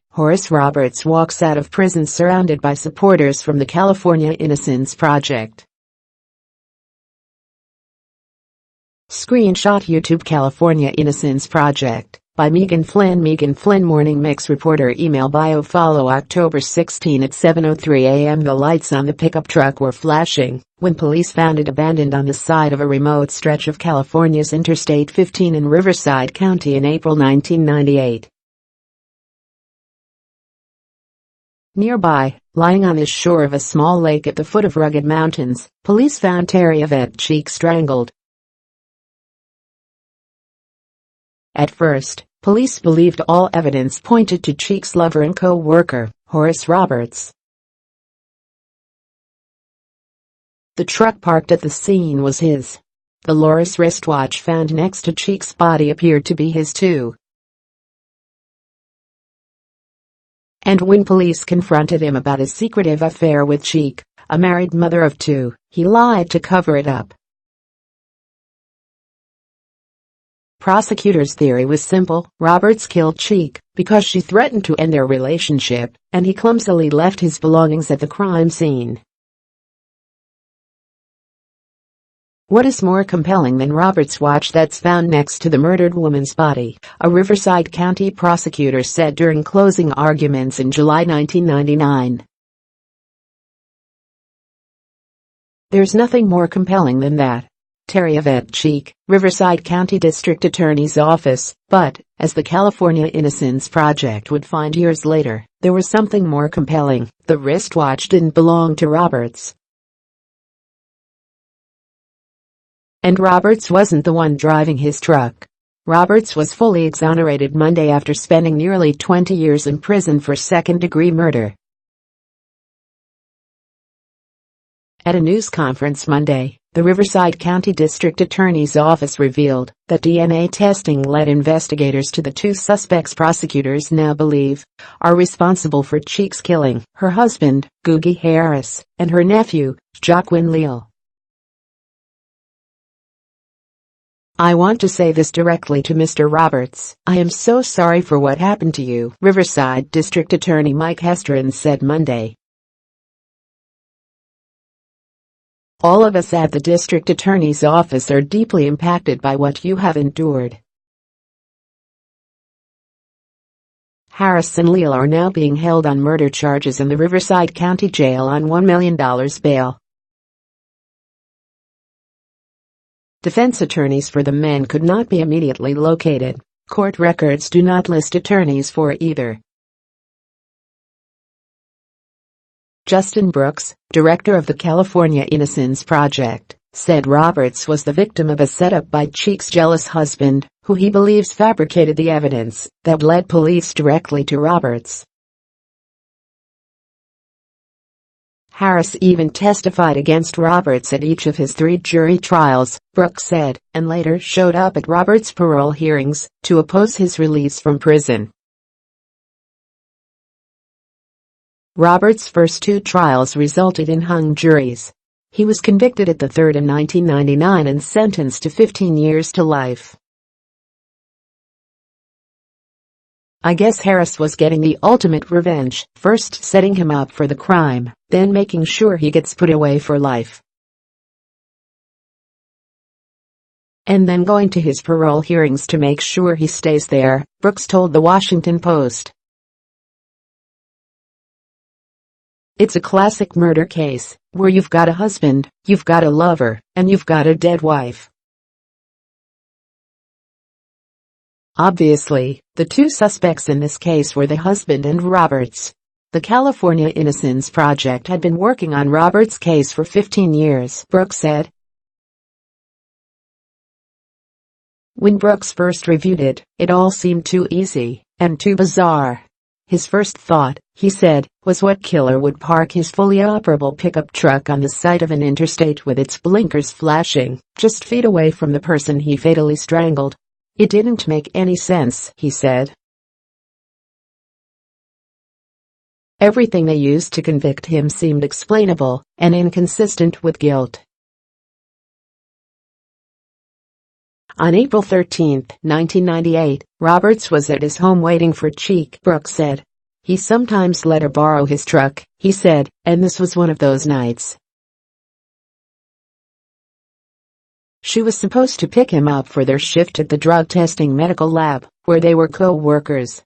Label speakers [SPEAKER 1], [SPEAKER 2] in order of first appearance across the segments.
[SPEAKER 1] Horace Roberts walks out of prison surrounded by supporters from the California Innocence Project. Screenshot YouTube California Innocence Project by Megan Flynn. Megan Flynn Morning Mix reporter. Email bio follow. October 16 at 7:03 a.m. The lights on the pickup truck were flashing when police found it abandoned on the side of a remote stretch of California's Interstate 15 in Riverside County in April 1998. Nearby, lying on the shore of a small lake at the foot of rugged mountains, police found Terry Yvette Cheek strangled. At first, police believed all evidence pointed to Cheek's lover and co-worker, Horace Roberts. The truck parked at the scene was his. The Loris wristwatch found next to Cheek's body appeared to be his too. And when police confronted him about his secretive affair with Cheek, a married mother of two, he lied to cover it up. Prosecutors' theory was simple. Roberts killed Cheek because she threatened to end their relationship, and he clumsily left his belongings at the crime scene. What is more compelling than Roberts' watch that's found next to the murdered woman's body? A Riverside County prosecutor said during closing arguments in July 1999. There's nothing more compelling than that. Terry Yvette Cheek, Riverside County District Attorney's Office. But, as the California Innocence Project would find years later, there was something more compelling. The wristwatch didn't belong to Roberts. And Roberts wasn't the one driving his truck. Roberts was fully exonerated Monday after spending nearly 20 years in prison for second-degree murder. At a news conference Monday, the Riverside County District Attorney's Office revealed that DNA testing led investigators to the two suspects prosecutors now believe are responsible for Cheek's killing: her husband, Googie Harris, and her nephew, Joaquin Leal. I want to say this directly to Mr. Roberts. I am so sorry for what happened to you, Riverside District Attorney Mike Hestron said Monday. All of us at the District Attorney's Office are deeply impacted by what you have endured. Harris and Leal are now being held on murder charges in the Riverside County Jail on $1 million bail. Defense attorneys for the men could not be immediately located. Court records do not list attorneys for either. Justin Brooks, director of the California Innocence Project, said Roberts was the victim of a setup by Cheek's jealous husband, who he believes fabricated the evidence that led police directly to Roberts. Harris even testified against Roberts at each of his 3 jury trials, Brooks said, and later showed up at Roberts' parole hearings to oppose his release from prison. Roberts' first 2 trials resulted in hung juries. He was convicted at the third in 1999 and sentenced to 15 years to life. I guess Harris was getting the ultimate revenge, first setting him up for the crime, then making sure he gets put away for life. And then going to his parole hearings to make sure he stays there, Brooks told the Washington Post. It's a classic murder case, where you've got a husband, you've got a lover, and you've got a dead wife. Obviously, the 2 suspects in this case were the husband and Roberts. The California Innocence Project had been working on Roberts' case for 15 years, Brooks said. When Brooks first reviewed it, it all seemed too easy and too bizarre. His first thought, he said, was what killer would park his fully operable pickup truck on the side of an interstate with its blinkers flashing, just feet away from the person he fatally strangled. It didn't make any sense, he said. Everything they used to convict him seemed explainable and inconsistent with guilt. On April 13, 1998, Roberts was at his home waiting for Cheek, Brooks said. He sometimes let her borrow his truck, he said, and this was one of those nights. She was supposed to pick him up for their shift at the drug testing medical lab, where they were co-workers.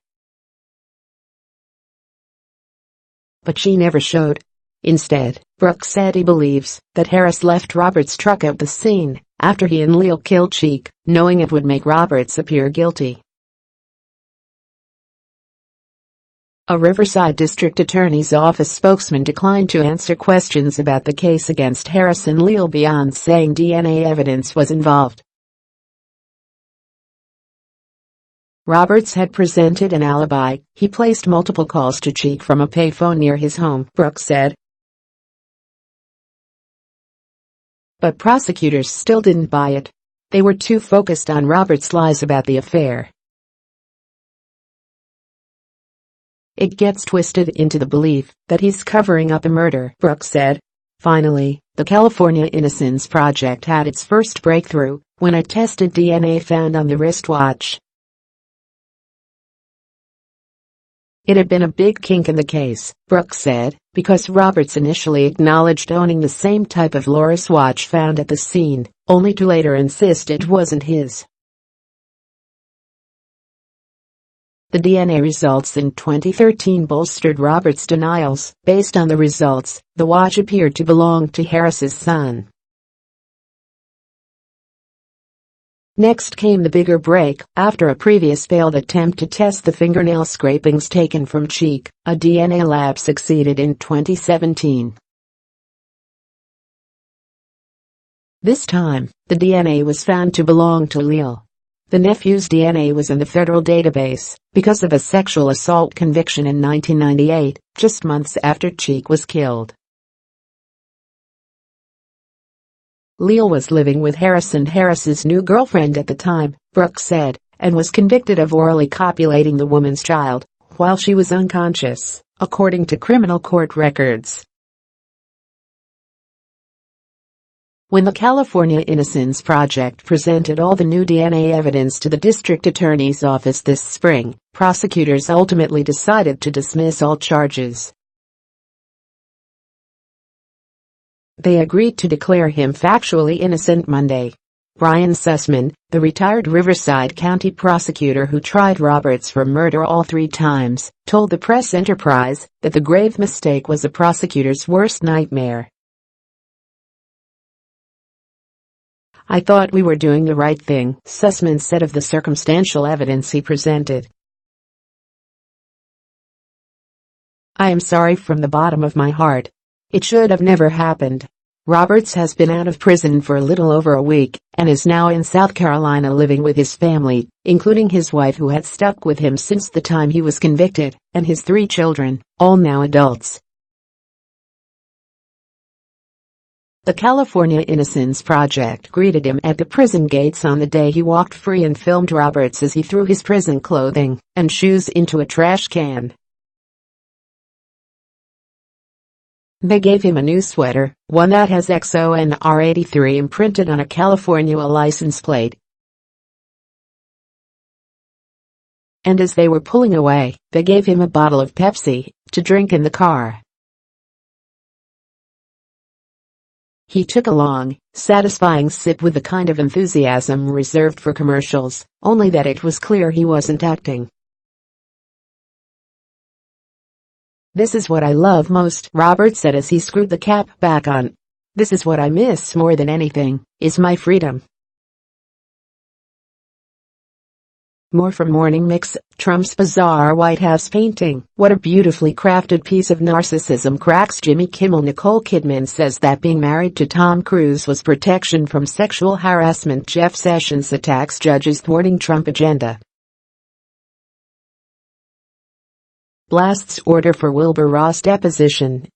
[SPEAKER 1] But she never showed. Instead, Brooks said he believes that Harris left Roberts' truck at the scene after he and Leal killed Cheek, knowing it would make Roberts appear guilty. A Riverside District Attorney's Office spokesman declined to answer questions about the case against Harris and Leal beyond saying DNA evidence was involved. Roberts had presented an alibi. He placed multiple calls to Cheek from a payphone near his home, Brooks said. But prosecutors still didn't buy it. They were too focused on Roberts' lies about the affair. It gets twisted into the belief that he's covering up a murder, Brooks said. Finally, the California Innocence Project had its first breakthrough when it tested DNA found on the wristwatch. It had been a big kink in the case, Brooks said, because Roberts initially acknowledged owning the same type of Horace watch found at the scene, only to later insist it wasn't his. The DNA results in 2013 bolstered Roberts' denials. Based on the results, the watch appeared to belong to Harris's son. Next came the bigger break. After a previous failed attempt to test the fingernail scrapings taken from Cheek, a DNA lab succeeded in 2017. This time, the DNA was found to belong to Leal. The nephew's DNA was in the federal database because of a sexual assault conviction in 1998, just months after Cheek was killed. Leal was living with Harris and Harris's new girlfriend at the time, Brooks said, and was convicted of orally copulating the woman's child while she was unconscious, according to criminal court records. When the California Innocence Project presented all the new DNA evidence to the district attorney's office this spring, prosecutors ultimately decided to dismiss all charges. They agreed to declare him factually innocent Monday. Brian Sussman, the retired Riverside County prosecutor who tried Roberts for murder all 3 times, told the Press Enterprise that the grave mistake was a prosecutor's worst nightmare. "I thought we were doing the right thing," Sussman said of the circumstantial evidence he presented. "I am sorry from the bottom of my heart. It should have never happened." Roberts has been out of prison for a little over a week and is now in South Carolina living with his family, including his wife who had stuck with him since the time he was convicted, and his 3 children, all now adults. The California Innocence Project greeted him at the prison gates on the day he walked free and filmed Roberts as he threw his prison clothing and shoes into a trash can. They gave him a new sweater, one that has XONR83 imprinted on a California license plate. And as they were pulling away, they gave him a bottle of Pepsi to drink in the car. He took a long, satisfying sip with the kind of enthusiasm reserved for commercials, only that it was clear he wasn't acting. "This is what I love most," Roberts said as he screwed the cap back on. "This is what I miss more than anything, is my freedom." More from Morning Mix. Trump's bizarre White House painting. What a beautifully crafted piece of narcissism, cracks Jimmy Kimmel. Nicole Kidman says that being married to Tom Cruise was protection from sexual harassment. Jeff Sessions attacks judges thwarting Trump agenda. Blasts order for Wilbur Ross deposition.